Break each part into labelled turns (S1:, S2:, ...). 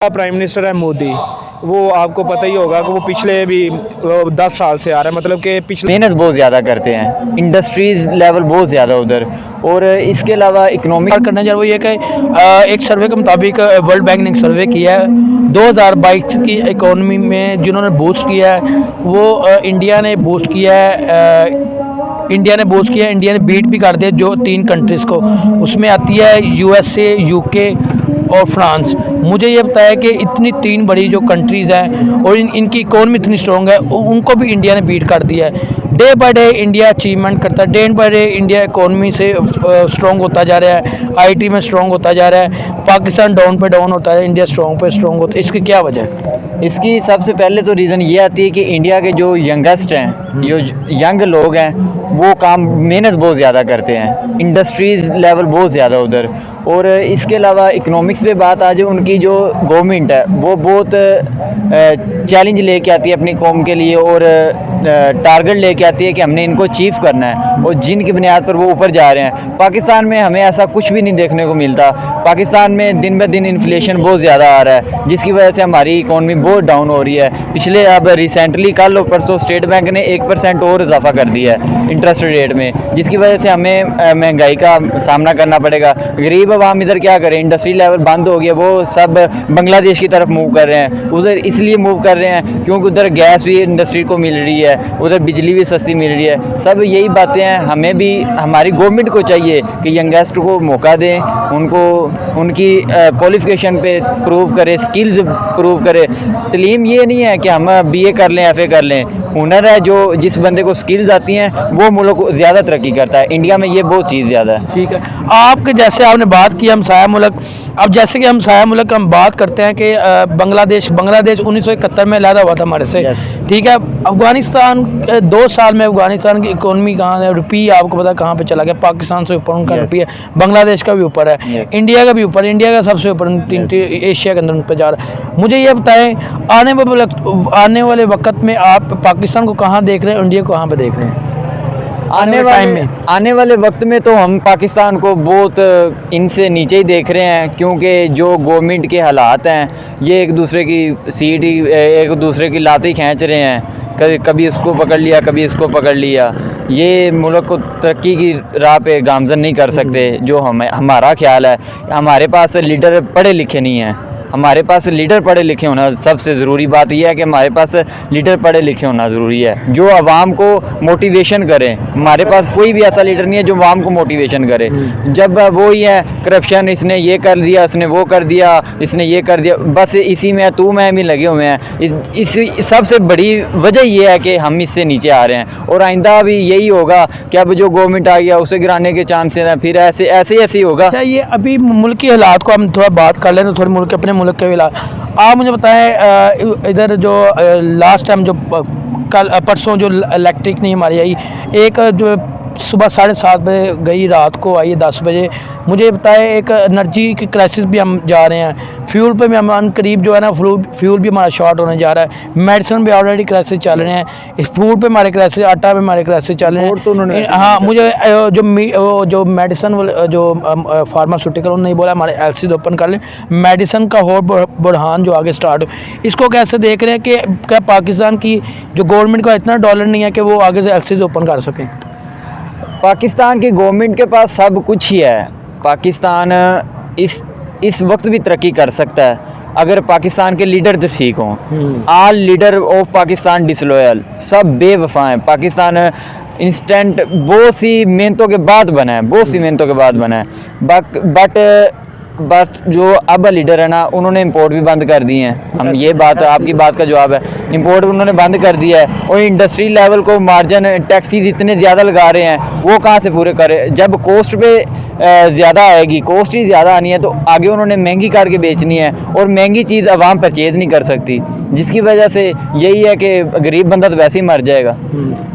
S1: Prime minister है मोदी, वो आपको पता ही होगा कि वो पिछले भी 10 साल से आ रहा है, मतलब कि पिछले
S2: मेहनत बहुत ज़्यादा करते हैं, इंडस्ट्रीज़ लेवल बहुत ज़्यादा उधर। और इसके अलावा इकोनॉमिक
S3: करने जा रहा है वो ये कि एक सर्वे के मुताबिक वर्ल्ड बैंक ने एक सर्वे किया है 2022 की इकोनॉमी में जिन्होंने बूस्ट किया है वो इंडिया ने बूस्ट किया है। इंडिया ने बीट भी कर दिया जो 3 कंट्रीज़ को, उसमें आती है यूएसए, यूके और फ्रांस। मुझे ये बताया कि इतनी 3 बड़ी जो कंट्रीज़ हैं और इनकी इकोनॉमी इतनी स्ट्रॉन्ग है, उनको भी इंडिया ने बीट कर दिया है। Day by day India achievement करता है, day by day India economy से स्ट्रॉन्ग होता जा रहा है, आईटी में स्ट्रॉन्ग होता जा रहा है। पाकिस्तान डाउन पे डाउन होता है, इंडिया स्ट्रॉन्ग पे स्ट्रॉन्ग होता है। इसकी क्या वजह है?
S2: इसकी सबसे पहले तो रीज़न ये आती है कि इंडिया के जो यंगेस्ट हैं, जो यंग लोग हैं, वो काम मेहनत बहुत ज़्यादा करते हैं, इंडस्ट्रीज़ लेवल बहुत ज़्यादा उधर। और इसके अलावा इकोनॉमिक्स पे बात आ जाए, उनकी जो गवर्नमेंट है वो बहुत चैलेंज लेके आती है अपनी कौम के लिए और टारगेट लेके आती है कि हमने इनको अचीव करना है, और जिनकी बुनियाद पर वो ऊपर जा रहे हैं। पाकिस्तान में हमें ऐसा कुछ भी नहीं देखने को मिलता। पाकिस्तान में दिन ब दिन इन्फ्लेशन बहुत ज़्यादा आ रहा है, जिसकी वजह से हमारी इकॉनमी बहुत डाउन हो रही है। पिछले अब रिसेंटली कल और परसों स्टेट बैंक ने 1% और इजाफा कर दिया है इंटरेस्ट रेट में, जिसकी वजह से हमें महंगाई का सामना करना पड़ेगा। गरीब आवाम इधर क्या करें, इंडस्ट्री लेवल बंद हो गया, वो सब बांग्लादेश की तरफ मूव कर रहे हैं। उधर इसलिए मूव कर रहे हैं क्योंकि उधर गैस भी इंडस्ट्री को मिल रही है, उधर बिजली भी सस्ती मिल रही है। सब यही बातें हैं। हमें भी हमारी गवर्नमेंट को चाहिए कि यंगेस्ट को मौका दें, उनको उनकी क्वालिफिकेशन पे प्रूव करे, स्किल्स प्रूव करे। तलीम ये नहीं है कि हम बीए कर लें, एफए कर लें। हुनर है, जो जिस बंदे को स्किल्स आती हैं वो मुल्क ज़्यादा तरक्की करता है। इंडिया में ये बहुत चीज़ ज़्यादा है।
S3: ठीक है, आपके जैसे आपने बात की हमसाया मुल्क, अब जैसे कि हमसाया मुल्क हम बात करते हैं कि बांग्लादेश 1971 में अलहदा हुआ था हमारे से। ठीक है, अफगानिस्तान 2 साल में अफगानिस्तान की इकोनॉमी कहाँ है, रुपी आपको पता कहाँ पे चला गया, पाकिस्तान से ऊपर उनका रुपया है, बांग्लादेश का भी ऊपर है, इंडिया का भी ऊपर, इंडिया का सबसे ऊपर 3 एशिया के अंदर पे जा रहा है। मुझे ये बताएं आने वाले वक्त में आप पाकिस्तान को कहाँ देख रहे हैं, इंडिया को कहाँ पे देख रहे हैं?
S2: आने वाले वक्त में तो हम पाकिस्तान को बहुत इनसे नीचे ही देख रहे हैं, क्योंकि जो गवर्नमेंट के हालात हैं, ये एक दूसरे की सीट ही, एक दूसरे की लातें खींच रहे हैं। कभी इसको पकड़ लिया, कभी इसको पकड़ लिया। ये मुल्क को तरक्की की राह पे गामजन नहीं कर सकते। जो हमारा ख्याल है, हमारे पास लीडर पढ़े लिखे नहीं हैं। हमारे पास लीडर पढ़े लिखे होना सबसे ज़रूरी बात यह है कि हमारे पास लीडर पढ़े लिखे होना ज़रूरी है, जो आवाम को मोटिवेशन करें। हमारे पास कोई भी ऐसा लीडर नहीं है जो आवाम को मोटिवेशन करे। जब वो ही है करप्शन, इसने ये कर दिया, इसने वो कर दिया, इसने ये कर दिया, बस इसी में तू मैं भी लगे हुए हैं। इस सबसे बड़ी वजह ये है कि हम इससे नीचे आ रहे हैं, और आइंदा भी यही होगा कि अब जो गवर्नमेंट आ गया उसे गिराने के चांसेस हैं। फिर ऐसे ही होगा।
S3: ये अभी मुल्क की हालात को हम थोड़ा बात कर लें तो थोड़ी मुल्क अपने मुल्क के भी आप मुझे बताएं, इधर जो लास्ट टाइम जो परसों जो इलेक्ट्रिक नहीं हमारी आई, एक जो सुबह 7:30 बजे गई, रात को आई 10 बजे। मुझे बताएं, एक एनर्जी की क्राइसिस भी हम जा रहे हैं, फ्यूल पे भी हम करीब जो है ना फ्यूल भी हमारा शॉर्ट होने जा रहा है, मेडिसिन भी ऑलरेडी क्राइसिस चल रहे हैं, फूड पे हमारे क्राइसिस, आटा पे हमारे क्राइसिस चल रहे हैं। हाँ, मुझे जो मेडिसिन जो फार्मास्यूटिकल उन्होंने बोला हमारे एलसी ओपन कर लें, मेडिसिन का और बढ़ान जो आगे स्टार्ट हो, इसको कैसे देख रहे हैं कि क्या पाकिस्तान की जो गवर्नमेंट का इतना डॉलर नहीं है कि वो आगे से एलसी ओपन कर सकें?
S2: पाकिस्तान की गवर्नमेंट के पास सब कुछ ही है। पाकिस्तान इस वक्त भी तरक्की कर सकता है अगर पाकिस्तान के लीडर तो ठीक हों। All leader of Pakistan disloyal, सब बेवफा हैं। पाकिस्तान इंस्टेंट बहुत सी मेहनतों के बाद बना है, बट जो अब लीडर है ना, उन्होंने इंपोर्ट भी बंद कर दिए हैं। हम ये बात, आपकी बात का जवाब है, इंपोर्ट उन्होंने बंद कर दिया है। और इंडस्ट्री लेवल को मार्जिन टैक्सीज इतने ज़्यादा लगा रहे हैं, वो कहाँ से पूरे करें? जब कॉस्ट पे ज़्यादा आएगी, कॉस्ट ही ज़्यादा आनी है, तो आगे उन्होंने महंगी करके बेचनी है, और महंगी चीज़ आवाम परचेज़ नहीं कर सकती, जिसकी वजह से यही है कि गरीब बंदा तो वैसे ही मर जाएगा।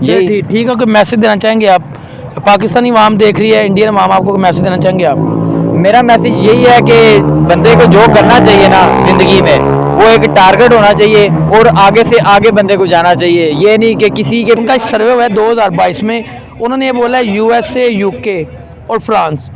S3: यही ठीक है। कोई मैसेज देना चाहेंगे आप? पाकिस्तानी आवाम देख रही है, इंडियन आवाम, आपको मैसेज देना चाहेंगे आप?
S2: मेरा मैसेज यही है कि बंदे को जो करना चाहिए ना ज़िंदगी में, वो एक टारगेट होना चाहिए और आगे से आगे बंदे को जाना चाहिए। ये नहीं कि किसी के,
S3: उनका सर्वे हुआ है 2022 में, उन्होंने ये बोला है यूएसए, यूके और फ्रांस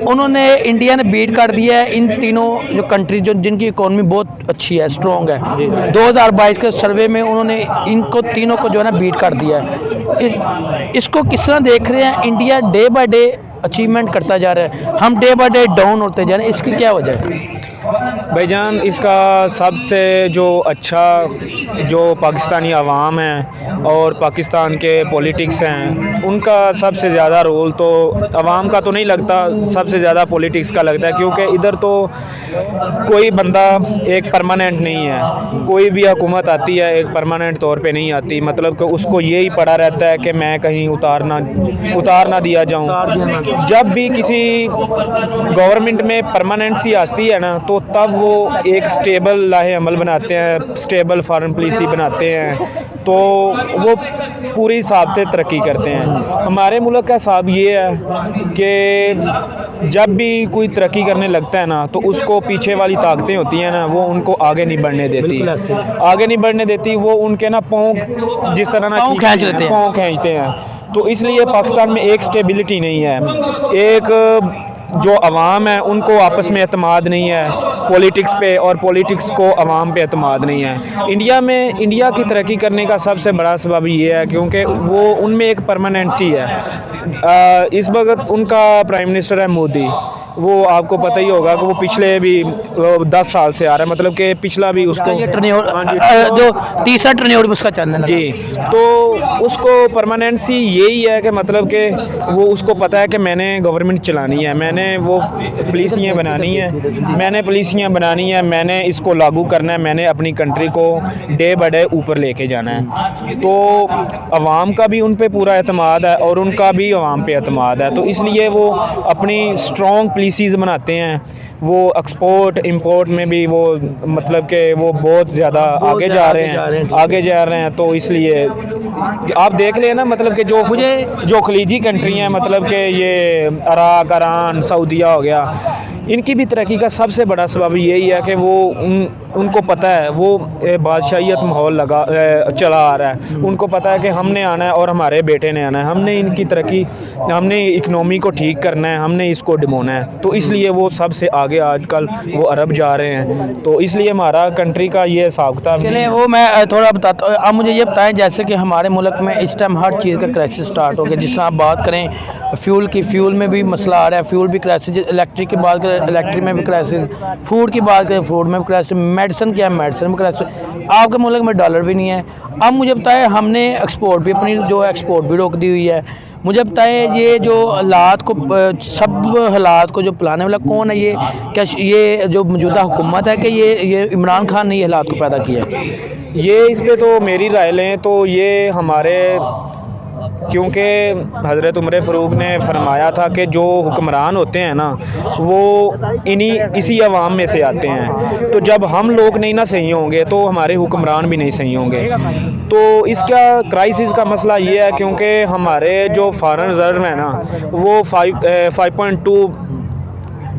S3: उन्होंने इंडिया ने बीट कर दिया है इन तीनों जो कंट्री जो जिनकी इकोनॉमी बहुत अच्छी है, स्ट्रॉन्ग है। 2022 के सर्वे में उन्होंने इनको तीनों को जो है ना बीट कर दिया है। इसको किस तरह देख रहे हैं? India day by day achievement करता जा रहा है, हम डे बाय डे डाउन होते जा रहे हैं, इसकी क्या वजह है?
S1: भाईजान, इसका सबसे जो अच्छा जो पाकिस्तानी अवाम है और पाकिस्तान के पॉलिटिक्स हैं, उनका सबसे ज़्यादा रोल तो अवाम का तो नहीं लगता, सबसे ज़्यादा पॉलिटिक्स का लगता है। क्योंकि इधर तो कोई बंदा एक परमानेंट नहीं है, कोई भी हुकूमत आती है एक परमानेंट तौर पे नहीं आती। मतलब कि उसको यही पड़ा रहता है कि मैं कहीं उतार ना दिया जाऊं। जब भी किसी गवर्नमेंट में परमानेंसी आती है ना, तो तब वो एक स्टेबल लाहे अमल बनाते हैं, स्टेबल फॉरेन पॉलिसी बनाते हैं, तो वो पूरी हिसाब से तरक्की करते हैं। हमारे मुल्क का हिसाब ये है कि जब भी कोई तरक्की करने लगता है ना, तो उसको पीछे वाली ताकतें होती हैं ना, वो उनको आगे नहीं बढ़ने देती, वो उनके ना पाँव जिस तरह ना पाँव खींचते हैं। तो इसलिए पाकिस्तान में एक स्टेबिलिटी नहीं है, एक जो अवाम है उनको आपस में एतमाद नहीं है पॉलिटिक्स पे, और पॉलिटिक्स को अवाम पे एतमाद नहीं है। इंडिया की तरक्की करने का सबसे बड़ा सबब ये है क्योंकि वो उनमें एक परमानेंसी है। इस वक्त उनका प्राइम मिनिस्टर है मोदी, वो आपको पता ही होगा कि वो पिछले भी 10 साल से आ रहा है, मतलब कि पिछला भी उसको
S3: जो तीसरा टर्नओवर उसका चलना
S1: जी, तो उसको परमानेंसी यही है कि मतलब कि वो उसको पता है कि मैंने गवर्नमेंट चलानी है, मैंने वो पॉलिसियाँ बनानी है, मैंने इसको लागू करना है, मैंने अपनी कंट्री को डे बाय डे ऊपर लेके जाना है। तो अवाम का भी उन पे पूरा एतमाद है और उनका भी अवाम पे एतमाद है, तो इसलिए वो अपनी स्ट्रॉन्ग पॉलिसीज़ बनाते हैं। वो एक्सपोर्ट इंपोर्ट में भी वो मतलब कि वो बहुत ज़्यादा आगे जा रहे हैं। तो इसलिए आप देख लें ना, मतलब कि जो खलीजी कंट्री हैं, मतलब कि ये इराक, ईरान, सऊदीया हो गया, इनकी भी तरक्की का सबसे बड़ा सबब यही है कि वो उनको पता है वो बादशाहियत माहौल चला आ रहा है। उनको पता है कि हमने आना है और हमारे बेटे ने आना है, हमने इनकी तरक्की, हमने इकनॉमी को ठीक करना है, हमने इसको डुबोना है। तो इसलिए वो सबसे आगे आजकल वो अरब जा रहे हैं। तो इसलिए हमारा कंट्री का ये हिसाब किताब।
S3: चलिए वो मैं थोड़ा बताता हूँ। आप मुझे ये बताएं, जैसे कि हमारे मुल्क में इस टाइम हर चीज़ का क्राइसिस स्टार्ट हो गया। जिस तरह आप बात करें फ्यूल में भी मसला आ रहा है, फ्यूल भी क्राइसिस, इलेक्ट्रिक की बात करें इलेक्ट्रिक में भी क्राइसिस, फूड की बात करें फूड में भी क्राइसिस, मेडिसिन क्या है मेडिसिन में क्राइसिस। आपके मुल्क में डॉलर भी नहीं है। अब मुझे बताएं, हमने एक्सपोर्ट भी अपनी जो एक्सपोर्ट भी रोक दी हुई है। मुझे बताएं, ये जो हालात को सब हालात को जो पिलाने वाला कौन है? ये क्या ये जो मौजूदा हुकूमत है कि ये इमरान खान ने ये हालात को पैदा किया है?
S1: ये इस पर तो मेरी राय लें तो ये हमारे, क्योंकि हज़रत उमर फ़ारूक ने फरमाया था कि जो हुक्मरान होते हैं ना, वो इसी अवाम में से आते हैं। तो जब हम लोग नहीं ना सही होंगे तो हमारे हुक्मरान भी नहीं सही होंगे। तो इसका क्राइसिस का मसला ये है क्योंकि हमारे जो फॉरेन रिज़र्व है ना, वो 5.2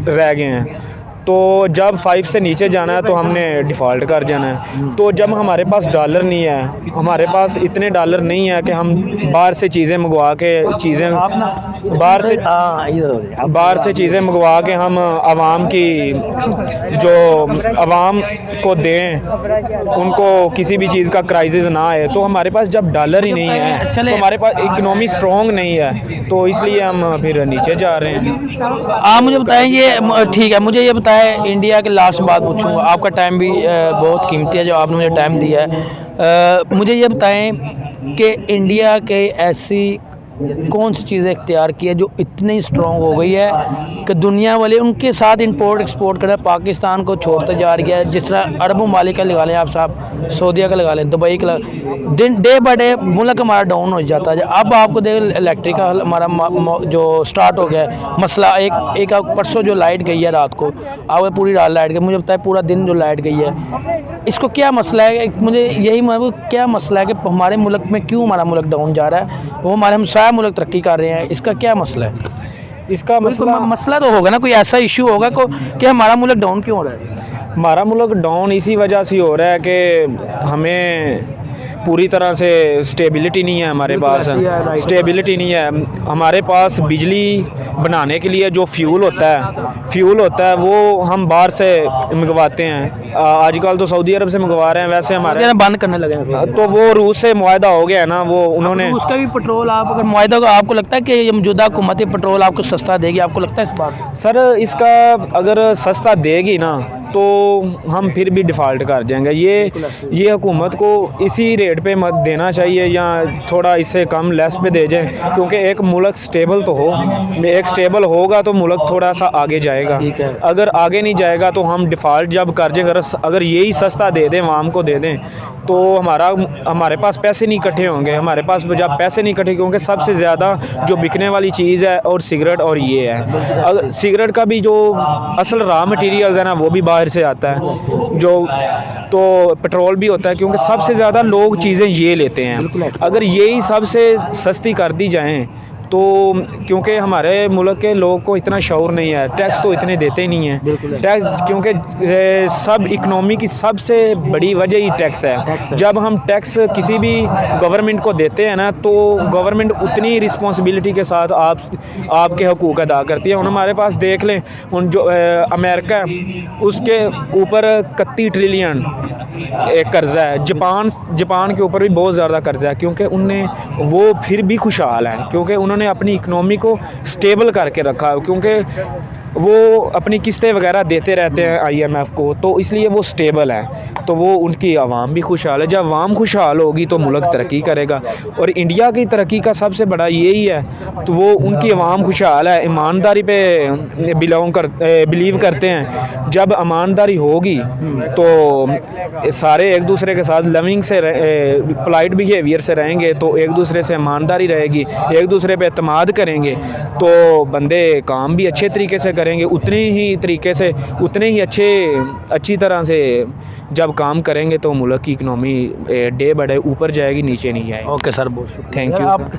S1: रह गए हैं। तो जब 5 से नीचे जाना है तो हमने डिफ़ॉल्ट कर जाना है। तो जब हमारे पास डॉलर नहीं है, हमारे पास इतने डॉलर नहीं है कि हम बाहर से चीज़ें मंगवा के चीज़ें मंगवा के हम आवाम की जो आवाम को दें, उनको किसी भी चीज़ का क्राइसिस ना आए। तो हमारे पास जब डॉलर ही नहीं है तो हमारे पास इकनॉमी स्ट्रॉन्ग नहीं है, तो इसलिए हम फिर नीचे जा रहे हैं।
S3: आप मुझे बताएं, ये ठीक है, मुझे ये बताएं, इंडिया के लास्ट बात पूछूंगा, आपका टाइम भी बहुत कीमती है जो आपने मुझे टाइम दिया है। मुझे ये बताएं कि इंडिया के ऐसी कौन सी चीज़ें इख्तियार की है जो इतनी स्ट्रॉन्ग हो गई है कि दुनिया वाले उनके साथ इंपोर्ट एक्सपोर्ट कर पाकिस्तान को छोड़ते जा रही है। जिस तरह अरब ममालिक का लगा लें आप साहब, सऊदीया का लगा लें, दुबई का दिन डे बाय डे मुल्क हमारा डाउन हो जाता है। अब आपको देख इलेक्ट्रिक का हमारा जो स्टार्ट हो गया है मसला, एक परसों जो लाइट गई है रात को, आपको पूरी रात लाइट गई, मुझे बताया पूरा दिन जो लाइट गई है, इसको क्या मसला है? मुझे यही क्या मसला है कि हमारे मुल्क में क्यों हमारा मुल्क डाउन जा रहा है? वो हमारे हमसाया मुल्क तरक्की कर रहे हैं, इसका क्या मसला है?
S1: इसका
S3: मसला तो होगा ना, कोई ऐसा इशू होगा कि हमारा मुल्क डाउन क्यों हो रहा है?
S1: हमारा मुल्क डाउन इसी वजह से हो रहा है कि हमें पूरी तरह से स्टेबिलिटी नहीं है हमारे
S3: बिल्कुल
S1: पास,
S3: ऐसी है, right।
S1: स्टेबिलिटी नहीं है हमारे पास। बिजली बनाने के लिए जो फ्यूल होता है वो हम बाहर से मंगवाते हैं। आजकल तो सऊदी अरब से मंगवा रहे हैं, वैसे हमारे
S3: ये बंद करने लगे हैं।
S1: तो वो रूस से मुआहदा हो गया है ना, वो उन्होंने
S3: तो उसका भी पेट्रोल आप अगर मुआहदा को आपको लगता है कि ये मौजूदा हुकूमत पेट्रोल आपको सस्ता देगी, आपको लगता है इस बात?
S1: सर इसका अगर सस्ता देगी ना तो हम फिर भी डिफ़ॉल्ट कर जाएंगे। ये हुकूमत को इसी रेट पे मत देना चाहिए या थोड़ा इससे कम लेस पे दे जाए, क्योंकि एक मुल्क स्टेबल तो हो, एक स्टेबल होगा तो मुल्क थोड़ा सा आगे जाएगा।
S3: ठीक है।
S1: अगर आगे नहीं जाएगा तो हम डिफ़ॉल्ट जब कर जाएंगे, अगर यही सस्ता दे दें आवाम को दे दें तो हमारे पास पैसे नहीं इकट्ठे होंगे। हमारे पास जब पैसे नहीं इकट्ठे, क्योंकि सबसे ज़्यादा जो बिकने वाली चीज़ है और सिगरेट और ये है, अगर सिगरेट का भी जो असल रॉ मटेरियल्स है ना वो भी बाहर से आता है, जो तो पेट्रोल भी होता है, क्योंकि सबसे ज़्यादा लोग चीज़ें ये लेते हैं। अगर यही सबसे सस्ती कर दी जाएँ तो, क्योंकि हमारे मुल्क के लोग को इतना शऊर नहीं है, टैक्स तो इतने देते ही नहीं हैं टैक्स, क्योंकि सब इकनॉमी की सबसे बड़ी वजह ही टैक्स है। जब हम टैक्स किसी भी गवर्नमेंट को देते हैं ना तो गवर्नमेंट उतनी रिस्पॉन्सिबिलिटी के साथ आपके हकूक़ अदा करती है। हमारे पास देख लें उन जो अमेरिका उसके ऊपर 31 ट्रिलियन एक कर्ज़ा है, जापान के ऊपर भी बहुत ज़्यादा कर्ज़ा है, क्योंकि वो फिर भी खुशहाल हैं, क्योंकि उन्होंने अपनी इकनॉमी को स्टेबल करके रखा है, क्योंकि वो अपनी किस्तें वगैरह देते रहते हैं IMF को, तो इसलिए वो स्टेबल है। तो वो उनकी आवाम भी खुशहाल है। जब आवाम खुशहाल होगी तो मुल्क तरक्की करेगा, और इंडिया की तरक्की का सबसे बड़ा यही है, तो वो उनकी आवाम खुशहाल है, ईमानदारी पे बिलीव करते हैं। जब ईमानदारी होगी तो सारे एक दूसरे के साथ लविंग से पोलाइट बिहेवियर से रहेंगे, तो एक दूसरे से ईमानदारी रहेगी, एक दूसरे पे एतमाद करेंगे, तो बंदे काम भी अच्छे तरीके से करेंगे, उतने ही तरीके से उतने ही अच्छी तरह से जब काम करेंगे तो मुल्क की इकनॉमी डे बाय डे ऊपर जाएगी, नीचे नहीं जाएगी।
S3: ओके सर, बहुत शुक्रिया।
S1: Thank you.
S3: आप